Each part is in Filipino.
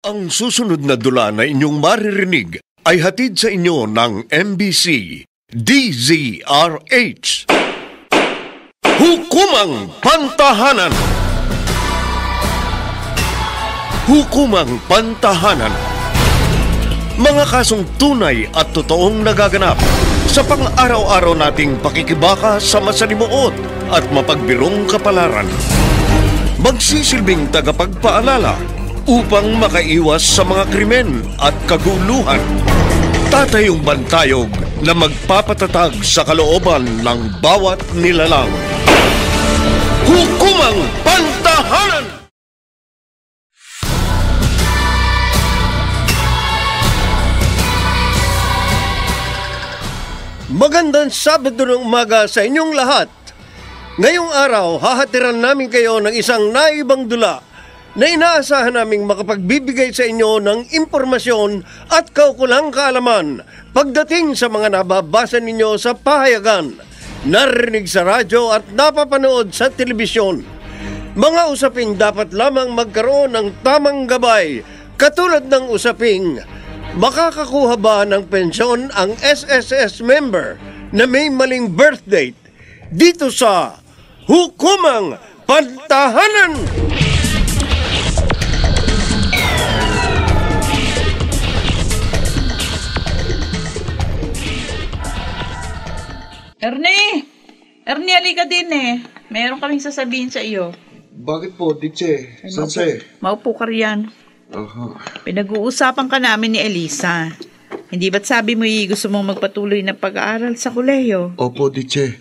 Ang susunod na dula na inyong maririnig ay hatid sa inyo ng MBC DZRH. Hukumang Pantahanan. Hukumang Pantahanan. Mga kasong tunay at totoong nagaganap sa pang-araw-araw nating pakikibaka sa masalimuot at mapagbirong kapalaran. Magsisilbing tagapagpaalala upang makaiwas sa mga krimen at kaguluhan. Tatayong bantayog na magpapatatag sa kalooban ng bawat nilalang. Hukumang Pantahanan! Magandang Sabado ng umaga sa inyong lahat. Ngayong araw, hahatiran namin kayo ng isang naibang dula na inaasahan naming makapagbibigay sa inyo ng impormasyon at kaukulang kaalaman pagdating sa mga nababasa ninyo sa pahayagan, narinig sa radyo at napapanood sa telebisyon. Mga usaping dapat lamang magkaroon ng tamang gabay, katulad ng usaping makakakuha ba ng pensyon ang SSS member na may maling birth date dito sa Hukumang Pantahanan! Ernie, halika din eh. Meron kaming sasabihin sa iyo. Bakit po, Diche? Sansay? Maupo ka riyan. Pinag-uusapan ka namin ni Elisa. Hindi ba't sabi mo gusto mong magpatuloy na pag-aaral sa kolehiyo? Opo, Diche.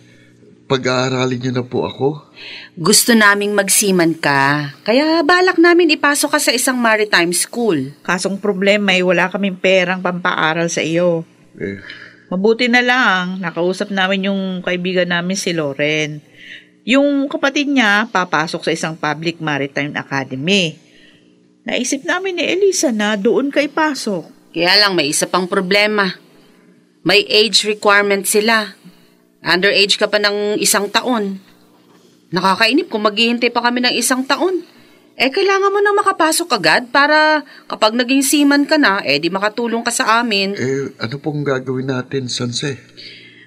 Pag-aaralin niyo na po ako. Gusto naming magsiman ka. Kaya balak namin ipasok ka sa isang maritime school. Kasong problema wala kaming perang pampaaral sa iyo. Mabuti na lang, nakausap namin yung kaibigan namin si Loren. Yung kapatid niya, papasok sa isang public maritime academy. Naisip namin ni Elisa na doon ka ipasok. Kaya lang may isa pang problema. May age requirement sila. Underage ka pa ng 1 taon. Nakakainip kung maghihintay pa kami ng 1 taon. Kailangan mo nang makapasok agad para kapag naging seaman ka na, di makatulong ka sa amin. Ano pong gagawin natin, Sanse?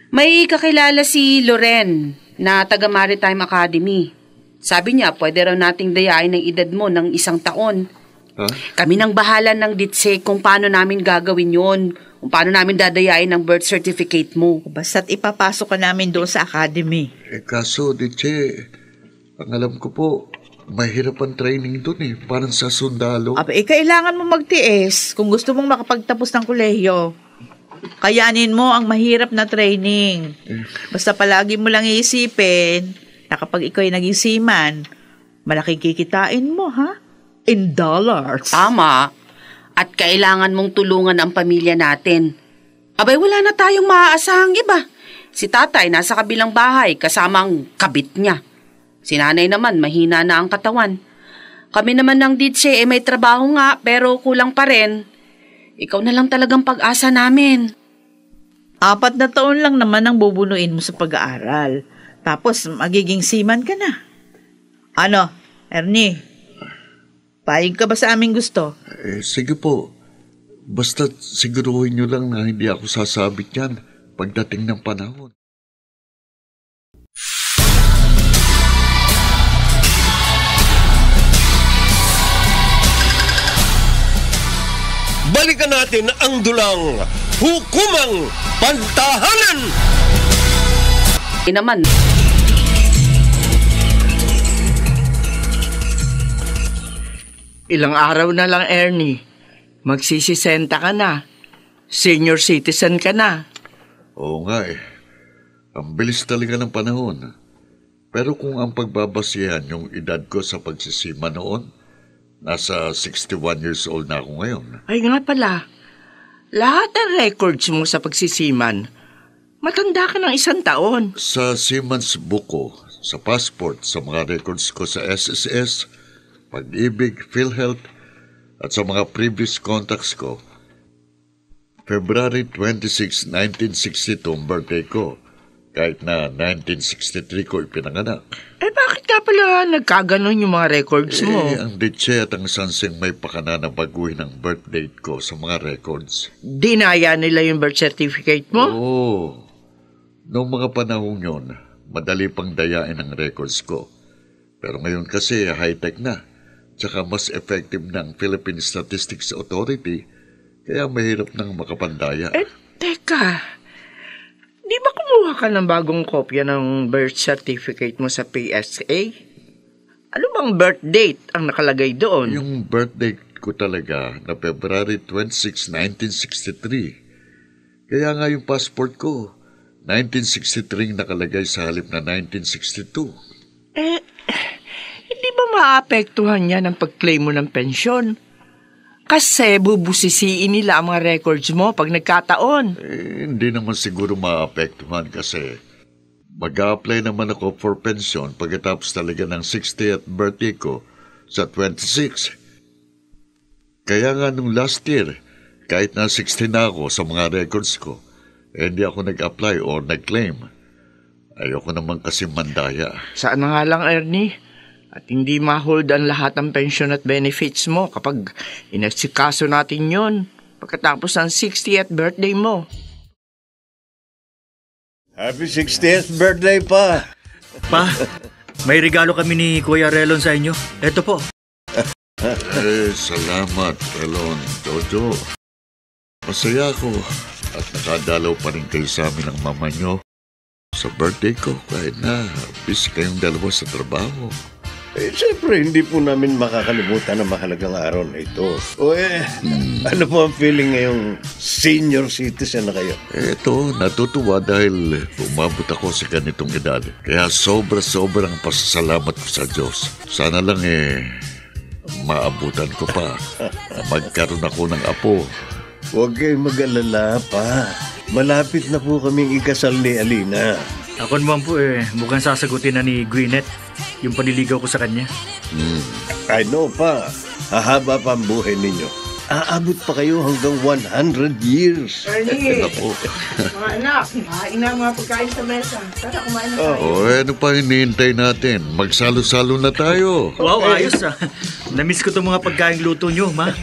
May kakilala si Loren na taga Maritime Academy. Sabi niya, pwede raw nating dayain ng edad mo ng 1 taon. Huh? Kami nang bahala ng DITSEC kung paano namin gagawin yon, kung paano namin dadayain ng birth certificate mo. Basta't ipapasok ka namin doon sa academy. Kaso, Diche, ang alam ko po, mahirap ang training doon parang sa sundalo. Kailangan mo magtiis kung gusto mong makapagtapos ng kolehiyo. Kayanin mo ang mahirap na training. Basta palagi mo lang iisipin na kapag ikaw ay naging seaman, malaking kikitain mo, ha? In dollars. Tama. At kailangan mong tulungan ang pamilya natin. Wala na tayong maaasahang iba. Si tatay nasa kabilang bahay kasama ang kabit niya. Si nanay naman, mahina na ang katawan. Kami naman ng Diche, may trabaho nga, pero kulang pa rin. Ikaw na lang talagang pag-asa namin. 4 na taon lang naman ang bubunuin mo sa pag-aaral. Tapos, magiging seaman ka na. Ano, Ernie? Payag ka ba sa aming gusto? Sige po. Basta siguruhin nyo lang na hindi ako sasabit yan pagdating ng panahon. Balikan natin ang dulang Hukumang Pantahanan! Naman. Ilang araw na lang, Ernie. Magsisisenta ka na. Senior citizen ka na. Oo nga Ang bilis talaga ng panahon. Pero kung ang pagbabasihan yung edad ko sa pagsisima noon, nasa 61 years old na ako ngayon. Ay nga pala, lahat ng records mo sa pagsisiman, matanda ka ng 1 taon. Sa seaman's book ko, sa passport, sa mga records ko sa SSS, Pag-ibig, PhilHealth, at sa mga previous contacts ko, February 26, 1962 ang birthday ko. Kahit na 1963 ko ipinanganak. Bakit nga pala nagkaganon yung mga records mo? Ang Ditche at ang Sansing may pakana na baguhin ang birth date ko sa mga records. Dinaya nila yung birth certificate mo? Oo. Noong mga panahon yun, madali pang dayain ang records ko. Pero ngayon kasi high-tech na. Tsaka mas effective ng Philippine Statistics Authority, kaya mahirap nang makapandaya. Teka. Di ba kumuha ka ng bagong kopya ng birth certificate mo sa PSA? Ano bang birth date ang nakalagay doon? Yung birth date ko talaga na February 26, 1963. Kaya nga yung passport ko, 1963 nakalagay sa halip na 1962. Hindi ba maapektuhan yan ang pag-claim mo ng pensyon? Kasi bubusisiin nila ang mga records mo pag nagkataon. Hindi naman siguro maapektuhan kasi mag-a-apply naman ako for pension pagkatapos talaga ng 60th birthday ko sa 26. Kaya nga nung last year, kahit na 60 na ako sa mga records ko, hindi ako nag-apply or nag-claim. Ayoko naman kasi mandaya. Saan na nga lang, Ernie? At hindi ma-hold ang lahat ng pension at benefits mo kapag inagsikaso natin yon pagkatapos ng 60th birthday mo. Happy 60th birthday pa! Pa, may regalo kami ni Kuya Relon sa inyo. Eto po. Salamat, Relon, Jojo. Masaya ako at nakadalaw pa rin kayo sa amin ng mama nyo sa birthday ko kahit na busy kayong dalawa sa trabaho. Siyempre, hindi po namin makakalimutan ang mahalagang araw na ito. Ano po ang feeling ngayong senior citizen na kayo? Eto, natutuwa dahil umabot ako sa ganitong edad. Kaya sobrang pasasalamat ko sa Diyos. Sana lang maabutan ko pa. Magkaroon ako ng apo. Huwag kayong mag-alala pa. Malapit na po kaming ikasal ni Alina. Ako naman po mukhang sasagutin na ni Gwyneth yung panliligaw ko sa kanya. I know pa. Hahaba pa ang buhay ninyo. Aabot pa kayo hanggang 100 years. Ernie, mga anak, kain na mga pagkain sa mesa. Tara, kumain na tayo. Ano pa hinihintay natin? Magsalo-salo na tayo. Wow, ayos Namiss ko itong mga pagkain luto nyo, ma.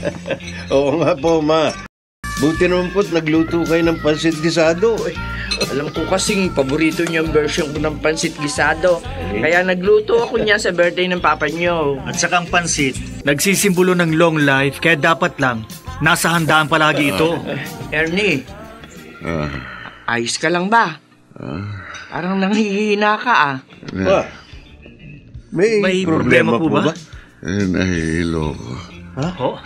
Oo nga po, ma. Buti naman po't nagluto kayo ng pansit gisado. Alam ko kasing paborito niyo ang version ko ng pansit gisado. Kaya nagluto ako niya sa birthday ng papa niyo. At saka ang pansit, nagsisimbolo ng long life, kaya dapat lang, nasa handaan palagi ito. Ernie, ayos ka lang ba? Parang nanghihina ka Pa, may problema po ba? Nahihilo ko. Oh?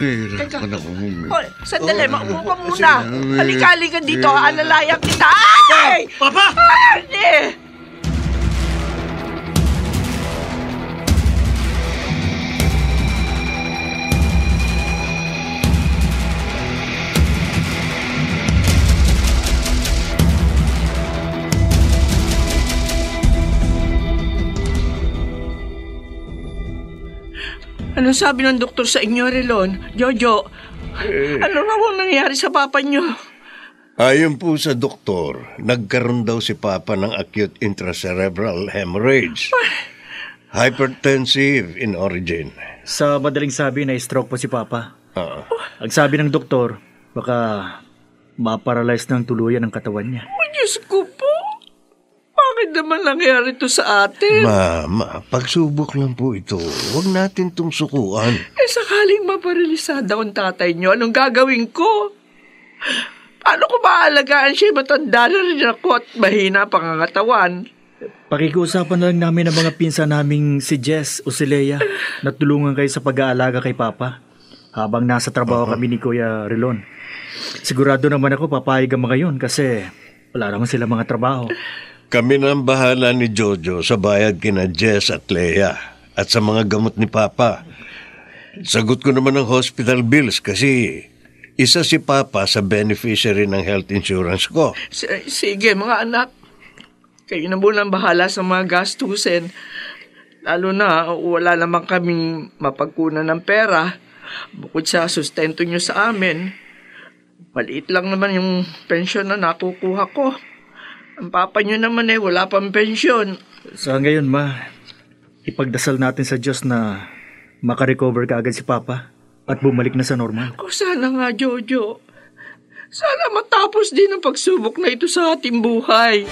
Nahihirapan ako huminga. Hoy, sandali, maupo ka muna. Halika dito, alalayan kita. Ay! Papa! Ernie! Ano sabi ng doktor sa inyo, Relon? Jojo, ano raw ang nangyari sa papa niyo? Ayon po sa doktor, nagkaroon daw si Papa ng acute intracerebral hemorrhage. Hypertensive in origin. Sa madaling sabi na stroke po si Papa. Ang sabi ng doktor, baka ma-paralyze ng tuluyan ang katawan niya. Oh, Diyos ko po. Bakit naman nangyari to sa atin? Mama, pagsubok lang po ito. Huwag natin itong sukuan. Sakaling maparalisada ang tatay niyo, anong gagawin ko? Paano ko maalagaan siya? Matanda na rin ako at mahina pangangatawan. Pakikiusapan na lang namin ang mga pinsan naming si Jess o si Leia na tulungan kayo sa pag-aalaga kay Papa habang nasa trabaho kami ni Kuya Relon. Sigurado naman ako papayag ang mga yun kasi wala naman sila mga trabaho. Kami na ang bahala ni Jojo sa bayad kina Jess at Leia at sa mga gamot ni Papa. Sagot ko naman ang hospital bills kasi isa si Papa sa beneficiary ng health insurance ko. Sige mga anak, kayo na muna ang bahala sa mga gastusin. Lalo na wala naman kaming mapagkunan ng pera bukod sa sustento nyo sa amin. Maliit lang naman yung pensyon na nakukuha ko. Ang papa nyo naman wala pang pensyon. Sa ngayon, ma, ipagdasal natin sa Diyos na makarecover ka agad si Papa at bumalik na sa normal. Ako sana nga, Jojo. Sana matapos din ang pagsubok na ito sa ating buhay.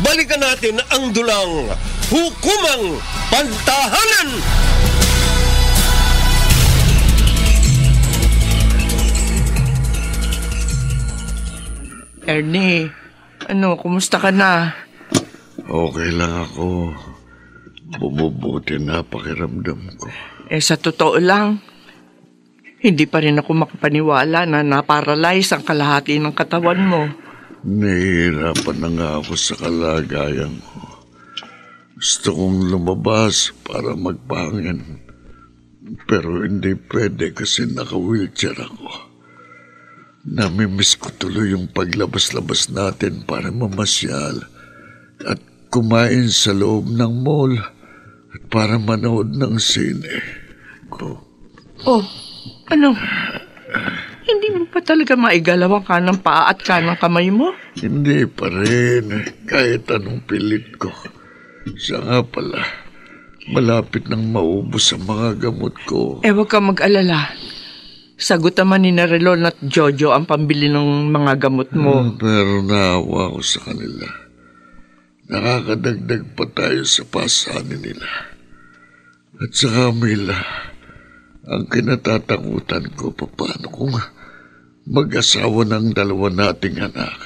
Balikan natin ang dulang Hukumang Pantahanan! Ernie, kumusta ka na? Okay lang ako. Bumubuti na pakiramdam ko. Sa totoo lang, hindi pa rin ako makapaniwala na naparalyze ang kalahati ng katawan mo. Nahihirapan na nga ako sa kalagayan ko. Gusto kong lumabas para magpahangin. Pero hindi pwede kasi naka-wheelchair ako. Namimiss ko tuloy yung paglabas-labas natin para mamasyal at kumain sa loob ng mall at para manood ng sine ko. Hindi mo pa talaga maigalaw ang kanang paa at kanang kamay mo? Hindi pa rin, kahit anong pilit ko. Siya nga pala, malapit nang maubos ang mga gamot ko. Huwag kang mag-alala. Sagot naman ni Relon at Jojo ang pambili ng mga gamot mo. Pero naawa ko sa kanila. Nakakadagdag pa tayo sa pasanin nila. At sa Camila, ang kinatatakutan ko, paano kung mag-asawa ng dalawa nating anak?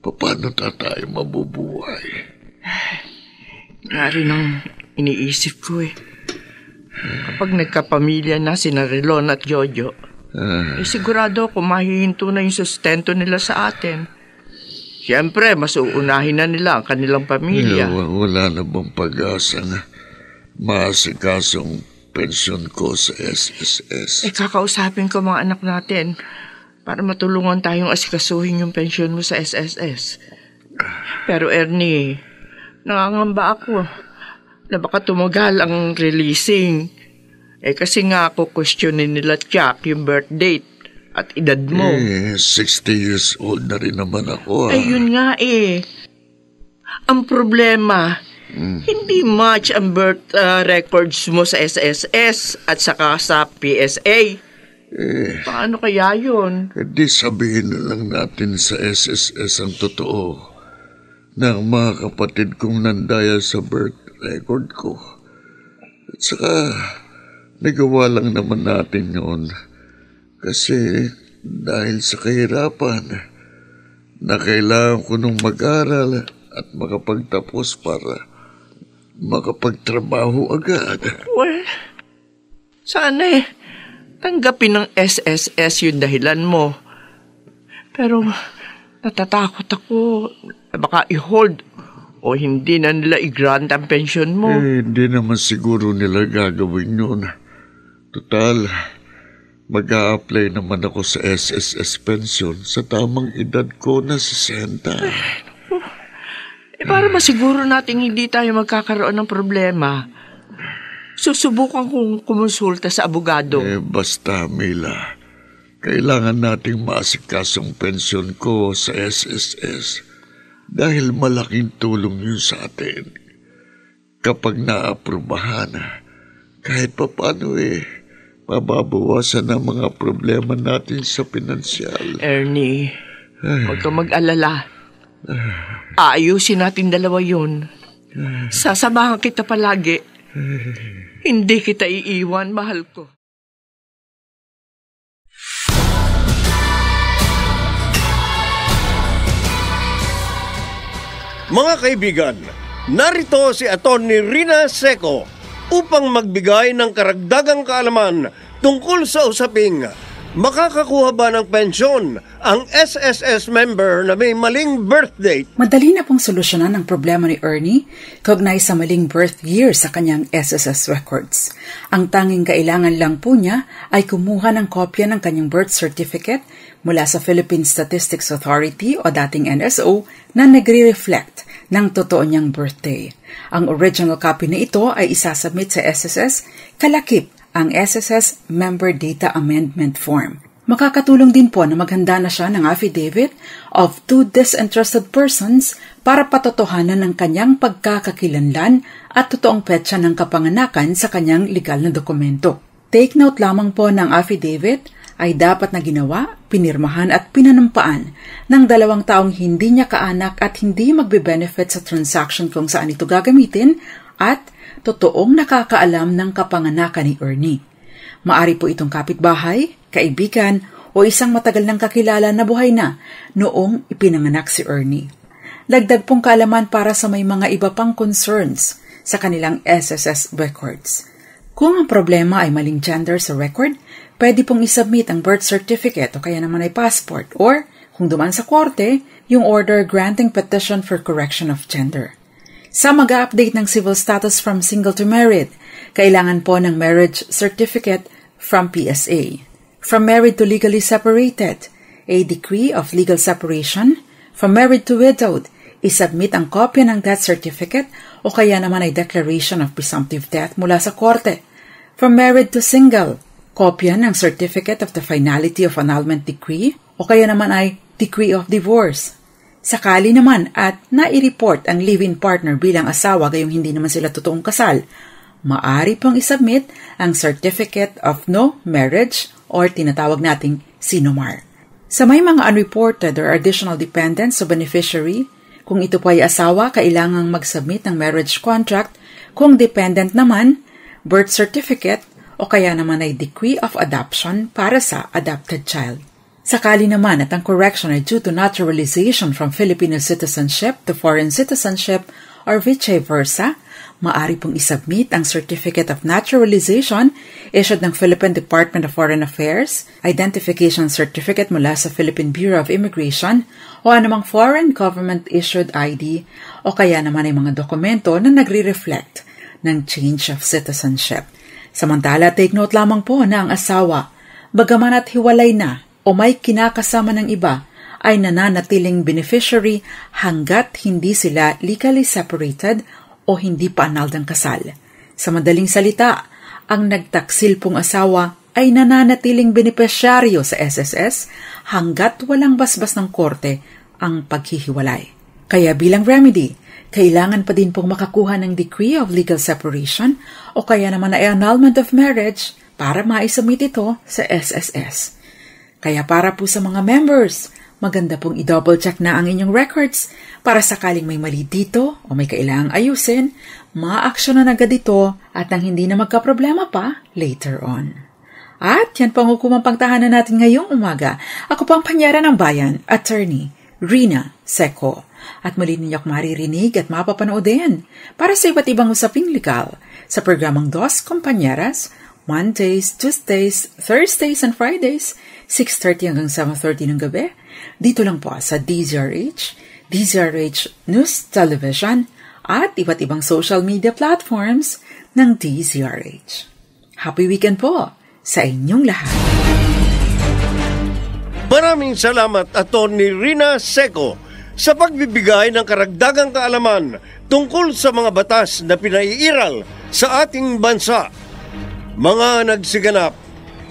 Paano tayo mabubuhay? Nga rin ang iniisip ko Kapag nagkapamilya na sina Relon at Jojo, sigurado ako mahihinto na yung sustento nila sa atin. Siyempre, mas uunahin na nila ang kanilang pamilya. Wala na bang pag-asa na maasikasong pensyon ko sa SSS? Kakausapin ko mga anak natin para matulungan tayong asikasuhin yung pensyon mo sa SSS. Pero Ernie, nangangamba ako na baka tumagal ang releasing. Kasi nga ako questionin nila Jack yung birth date at edad mo. 60 years old na rin naman ako. Ayun nga Ang problema, hindi match ang birth records mo sa SSS at saka sa PSA. Paano kaya yun? Di sabihin na lang natin sa SSS ang totoo ng mga kapatid kong nandaya sa birth record ko. At saka, nagawa lang naman natin yun. Kasi dahil sa kahirapan na kailangan ko nung mag-aral at makapagtapos para makapagtrabaho agad. Well, sana tanggapin ng SSS yung dahilan mo. Pero natatakot ako baka i-hold o hindi na nila i-grant ang pension mo. Hindi naman siguro nila gagawin yun. Total, mag-a-apply naman ako sa SSS pension sa tamang edad ko na 60. Para masiguro natin hindi tayo magkakaroon ng problema, susubukan kong kumonsulta sa abogado. Basta, Mila. Kailangan nating maasikasong pensyon ko sa SSS. Dahil malaking tulong yun sa atin. Kapag naaprubahan, kahit paano mababawasan ang mga problema natin sa pinansyal. Ernie, huwag kang mag-alala. Aayusin natin dalawa yun. Sasamahan kita palagi. Hindi kita iiwan, mahal ko. Mga kaibigan, narito si Atty. Rina Seco upang magbigay ng karagdagang kaalaman tungkol sa usaping Makakakuha ba ng pensyon ang SSS member na may maling birth date? Madali na pong solusyonan ang problema ni Ernie kaugnay sa maling birth year sa kanyang SSS records. Ang tanging kailangan lang po niya ay kumuha ng kopya ng kanyang birth certificate mula sa Philippine Statistics Authority o dating NSO na nagre-reflect ng totoo niyang birthday. Ang original copy na ito ay isasubmit sa SSS kalakip ang SSS Member Data Amendment Form. Makakatulong din po na maghanda na siya ng affidavit of 2 disinterested persons para patotohanan ng kanyang pagkakakilanlan at totoong petsa ng kapanganakan sa kanyang legal na dokumento. Take note lamang po ng affidavit ay dapat na ginawa, pinirmahan at pinanumpaan ng 2 taong hindi niya kaanak at hindi magbe-benefit sa transaction kung saan ito gagamitin at totoong nakakaalam ng kapanganakan ni Ernie. Maari po itong kapitbahay, kaibigan, o isang matagal ng kakilala na buhay na noong ipinanganak si Ernie. Dagdag pong kaalaman para sa may mga iba pang concerns sa kanilang SSS records. Kung ang problema ay maling gender sa record, pwede pong isubmit ang birth certificate o kaya naman ay passport or, kung duman sa korte, yung order granting petition for correction of gender. Sa mag-update ng civil status from single to married, kailangan po ng marriage certificate from PSA. From married to legally separated, a decree of legal separation. From married to widowed, isubmit ang kopya ng death certificate o kaya naman ay declaration of presumptive death mula sa korte. From married to single, kopya ng certificate of the finality of annulment decree o kaya naman ay decree of divorce. Sakali naman at nai-report ang live-in partner bilang asawa gayong hindi naman sila totoong kasal, maari pong isubmit ang Certificate of No Marriage or tinatawag nating CNOMAR. Sa may mga unreported or additional dependents o beneficiary, kung ito po ay asawa, kailangang mag-submit ng marriage contract. Kung dependent naman, birth certificate o kaya naman ay decree of adoption para sa adopted child. Sakali naman at ang correction ay due to naturalization from Filipino citizenship to foreign citizenship or vice versa, maari pong isubmit ang Certificate of Naturalization issued ng Philippine Department of Foreign Affairs, Identification Certificate mula sa Philippine Bureau of Immigration o anumang foreign government-issued ID o kaya naman ay mga dokumento na nagre-reflect ng change of citizenship. Samantala, take note lamang po na ang asawa, bagaman at hiwalay na o may kinakasama ng iba, ay nananatiling beneficiary hanggat hindi sila legally separated o hindi pa annulled ang kasal. Sa madaling salita, ang nagtaksil pong asawa ay nananatiling benepisyaryo sa SSS hanggat walang basbas ng korte ang paghihiwalay. Kaya bilang remedy, kailangan pa din pong makakuha ng decree of legal separation o kaya naman ay annulment of marriage para maisubmit ito sa SSS. Kaya para po sa mga members, maganda pong i-double check na ang inyong records para sakaling may mali dito o may kailangang ayusin, ma-actionan agad ito at nang hindi na magkaproblema pa later on. At yan po ang hukumang pangtahanan natin ngayong umaga. Ako po ang panyara ng bayan, Attorney Rina Seco. At muli ninyo akong maririnig at mapapanood din para sa iba't ibang usaping legal sa programang Dos Compañeras, Mondays, Tuesdays, Thursdays, and Fridays, 6:30 hanggang 7:30 ng gabi, dito lang po sa DZRH, DZRH News Television, at iba't ibang social media platforms ng DZRH. Happy weekend po sa inyong lahat. Maraming salamat, Atty. Rina Seco, sa pagbibigay ng karagdagang kaalaman tungkol sa mga batas na pinaiiral sa ating bansa. Mga nagsiganap,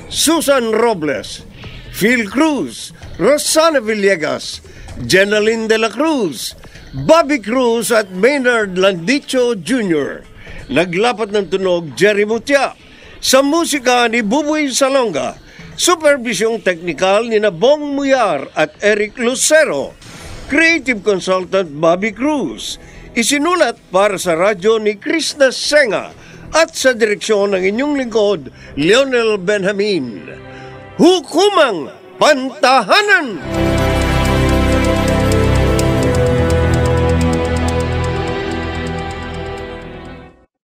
Susan Robles, Phil Cruz, Rosana Villegas, Jenaline de la Cruz, Bobby Cruz at Maynard Landicho Jr. Naglapat ng tunog, Jerry Mutia. Sa musika ni Buboy Salonga. Supervisyong teknikal ni Bong Muyar at Eric Lucero. Creative consultant Bobby Cruz. Isinulat para sa radyo ni Krishna Senga at sa direksyon ng inyong lingkod, Leonel Benjamin. Hukumang Pantahanan!